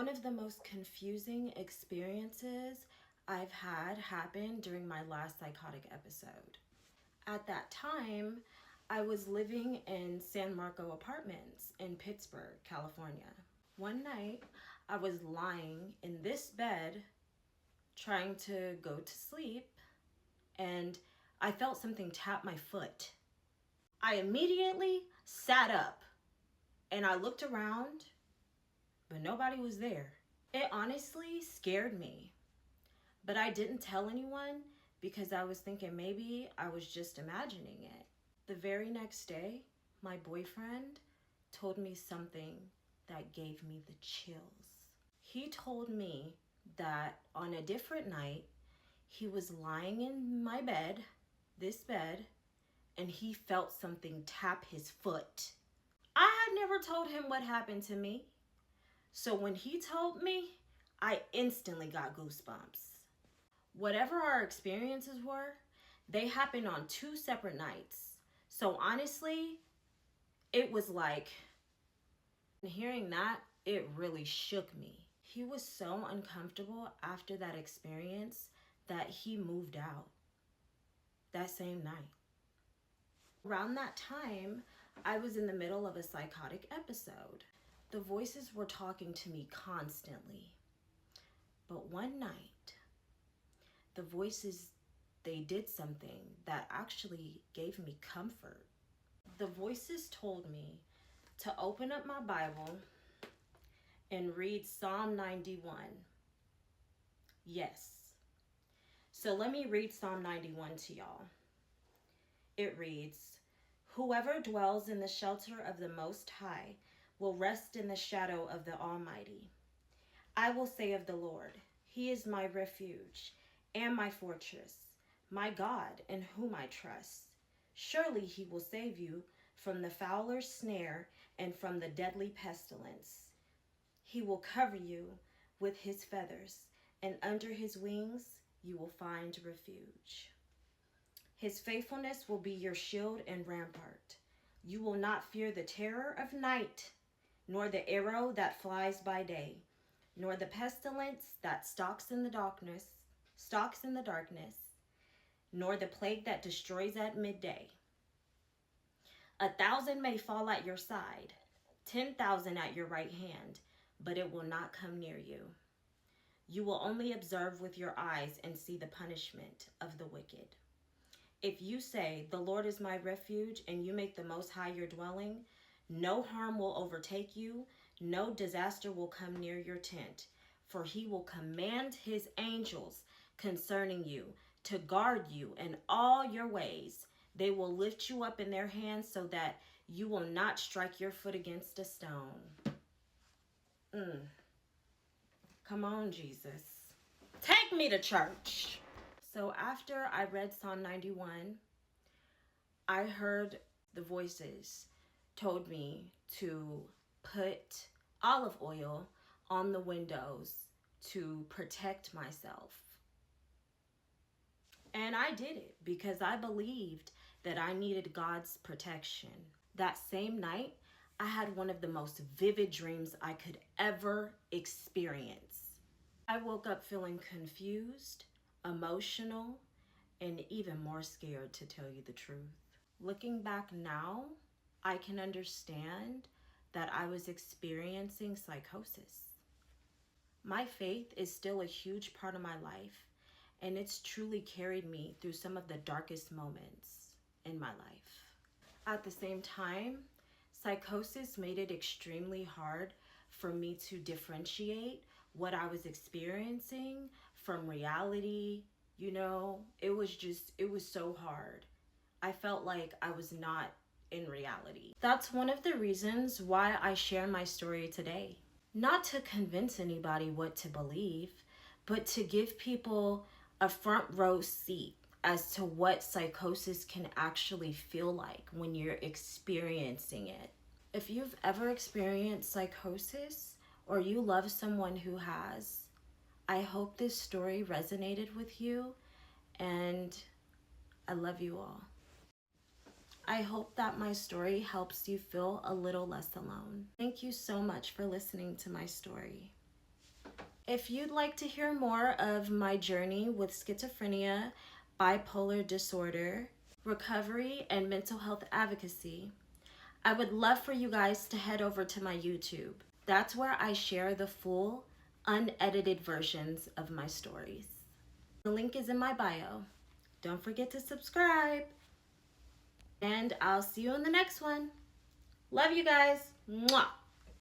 One of the most confusing experiences I've had happened during my last psychotic episode. At that time, I was living in San Marco Apartments in Pittsburgh, California. One night, I was lying in this bed trying to go to sleep, and I felt something tap my foot. I immediately sat up and I looked around, but nobody was there. It honestly scared me, but I didn't tell anyone because I was thinking maybe I was just imagining it. The very next day, my boyfriend told me something that gave me the chills. He told me that on a different night, he was lying in my bed, this bed, and he felt something tap his foot. I had never told him what happened to me. So when he told me, I instantly got goosebumps. Whatever our experiences were, they happened on 2 separate nights. So honestly, it was like, hearing that, it really shook me. He was so uncomfortable after that experience that he moved out that same night. Around that time, I was in the middle of a psychotic episode. The voices were talking to me constantly. But one night, the voices, they did something that actually gave me comfort. The voices told me to open up my Bible and read Psalm 91. Yes. So let me read Psalm 91 to y'all. It reads, "Whoever dwells in the shelter of the Most High will rest in the shadow of the Almighty. I will say of the Lord, He is my refuge and my fortress, my God in whom I trust. Surely He will save you from the fowler's snare and from the deadly pestilence. He will cover you with His feathers, and under His wings you will find refuge. His faithfulness will be your shield and rampart. You will not fear the terror of night, nor the arrow that flies by day, nor the pestilence that stalks in the darkness, nor the plague that destroys at midday. 1,000 may fall at your side, 10,000 at your right hand, but it will not come near you. You will only observe with your eyes and see the punishment of the wicked. If you say, 'The Lord is my refuge,' and you make the Most High your dwelling, no harm will overtake you, no disaster will come near your tent, for He will command His angels concerning you to guard you in all your ways. They will lift you up in their hands so that you will not strike your foot against a stone." Come on, Jesus. Take me to church. So after I read Psalm 91, I heard the voices told me to put olive oil on the windows to protect myself. And I did it because I believed that I needed God's protection. That same night, I had one of the most vivid dreams I could ever experience. I woke up feeling confused, emotional, and even more scared, to tell you the truth. Looking back now, I can understand that I was experiencing psychosis. My faith is still a huge part of my life, and it's truly carried me through some of the darkest moments in my life. At the same time, psychosis made it extremely hard for me to differentiate what I was experiencing from reality. It was so hard. I felt like I was not in reality. That's one of the reasons why I share my story today. Not to convince anybody what to believe, but to give people a front row seat as to what psychosis can actually feel like when you're experiencing it. If you've ever experienced psychosis or you love someone who has, I hope this story resonated with you, and I love you all. I hope that my story helps you feel a little less alone. Thank you so much for listening to my story. If you'd like to hear more of my journey with schizophrenia, bipolar disorder, recovery, and mental health advocacy, I would love for you guys to head over to my YouTube. That's where I share the full, unedited versions of my stories. The link is in my bio. Don't forget to subscribe. And I'll see you in the next one. Love you guys. Mwah.